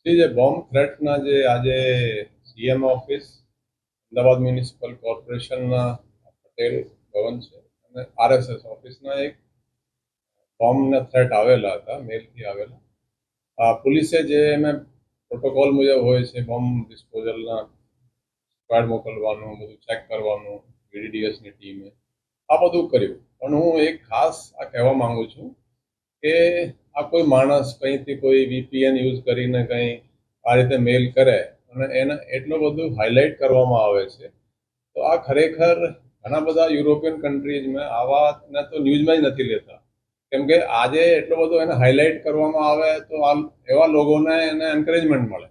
જે બોમ્બ થ્રેટના જે આજે સીએમ ઓફિસ, અમદાવાદ મ્યુનિસિપલ કોર્પોરેશનના પટેલ ભવન છે અને આરએસએસ ઓફિસના એક બોમ્બના થ્રેટ આવેલા હતા, મેલથી આવેલા. પોલીસે જે એમે પ્રોટોકોલ મુજબ હોય છે બોમ્બ ડિસ્પોઝલના સ્ક્વોડ મોકલવાનું, બધું ચેક કરવાનું, બીડીડીએસની ટીમે આ બધું કર્યું. પણ હું એક ખાસ આ કહેવા માંગુ છું કે આ કોઈ માણસ કંઈથી કોઈ વીપીએન યુઝ કરીને કંઈ આ રીતે મેલ કરે અને એને એટલું બધું હાઇલાઇટ કરવામાં આવે છે, તો આ ખરેખર ઘણા બધા યુરોપિયન કન્ટ્રીઝમાં આવાને તો ન્યૂઝમાં જ નથી લેતા. કેમ કે આજે એટલો બધો એને હાઇલાઇટ કરવામાં આવે તો આ એવા લોકોને એને એન્કરેજમેન્ટ મળે.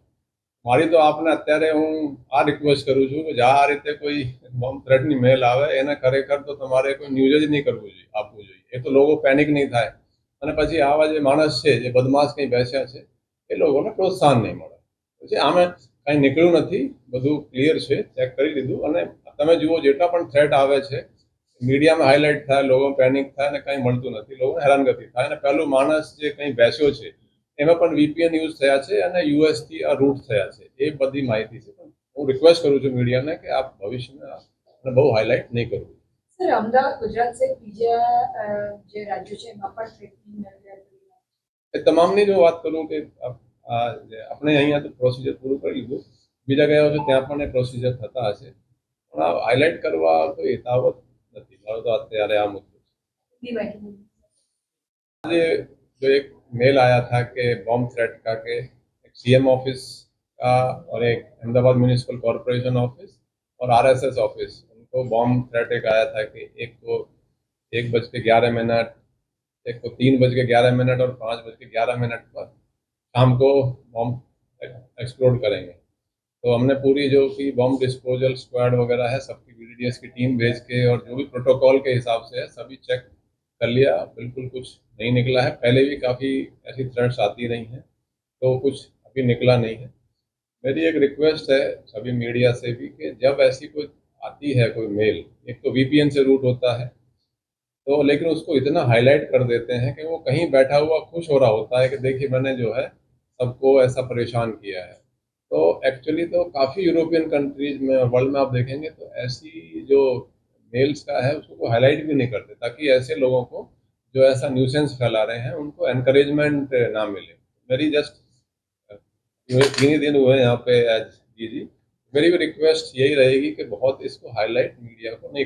મારી તો આપને અત્યારે હું આ રિક્વેસ્ટ કરું છું કે જ્યાં આ રીતે કોઈ બોમ્બ થ્રેટની મેલ આવે એને ખરેખર તો તમારે કોઈ ન્યૂઝ જ નહીં કરવું જોઈએ, આપવું જોઈએ. એ તો લોકો પેનિક નહીં થાય અને પછી આવા જે માણસ છે, જે બદમાશ કંઈ બેસ્યા છે, એ લોકોને પ્રોત્સાહન નહીં મળે. પછી આમે કંઈ નીકળ્યું નથી, બધું ક્લિયર છે, ચેક કરી લીધું. અને તમે જુઓ જેટલા પણ થ્રેટ આવે છે મીડિયામાં હાઇલાઇટ થાય, લોકો પેનિક થાય અને કંઈ મળતું નથી, લોકોને હેરાનગતિ થાય. અને પહેલું માણસ જે કંઈ બેસ્યો છે એમાં પણ વીપીએન યુઝ થયા છે અને યુએસથી આ રૂટ થયા છે, એ બધી માહિતી છે. પણ હું રિક્વેસ્ટ કરું છું મીડિયાને કે આપ ભવિષ્યમાં બહુ હાઇલાઇટ નહીં કરવું. સર, અમદાવાદ ગુજરાત સહિત બીજા જે રાજ્યો છે એમાં પણ થ્રેટનિંગ એ તમામની જો વાત કરું કે આપણે અહીંયા તો પ્રોસિજર પૂરું કરી લીધું, બીજા ગયા છે ત્યાં પણ એ પ્રોસિજર થતા હશે, પણ આ હાઇલાઇટ કરવા કોઈ હિતાવત નથી. મારો તો અત્યારે આ મુદ્દો છે. આજે जो एक मेल आया था कि बॉम्ब थ्रेट का के एक सीएम ऑफिस का और एक अहमदाबाद म्यूनिसिपल कॉरपोरेशन ऑफिस और आरएसएस ऑफिस, उनको बॉम्ब थ्रेट एक आया था कि एक को 1:11, एक को 3:11 और 5:11 पर शाम को बॉम्ब एक्सप्लोड करेंगे. तो हमने पूरी जो कि बॉम्ब डिस्पोजल स्क्वाड वगैरह है सबकी बीडीडीएस की टीम भेज के और जो भी प्रोटोकॉल के हिसाब से है सभी चेक कर लिया. बिल्कुल कुछ नहीं निकला है. पहले भी काफ़ी ऐसी थ्रेट्स आती रही हैं, तो कुछ अभी निकला नहीं है. मेरी एक रिक्वेस्ट है सभी मीडिया से भी कि जब ऐसी कोई आती है कोई मेल, एक तो वीपीएन से रूट होता है, तो लेकिन उसको इतना हाईलाइट कर देते हैं कि वो कहीं बैठा हुआ खुश हो रहा होता है कि देखिए मैंने जो है सबको ऐसा परेशान किया है. तो एक्चुअली तो काफ़ी यूरोपियन कंट्रीज में और वर्ल्ड में आप देखेंगे तो ऐसी जो मेल्स का है उसको हाईलाइट भी नहीं करते, ताकि ऐसे लोगों को जो ऐसा न्यूसेंस फैला रहे हैं उनको एनकरेजमेंट ना मिले. मेरी जस्ट 3 दिन हुए यहाँ पे एज जी, मेरी भी रिक्वेस्ट यही रहेगी कि बहुत इसको हाईलाइट मीडिया को नहीं कर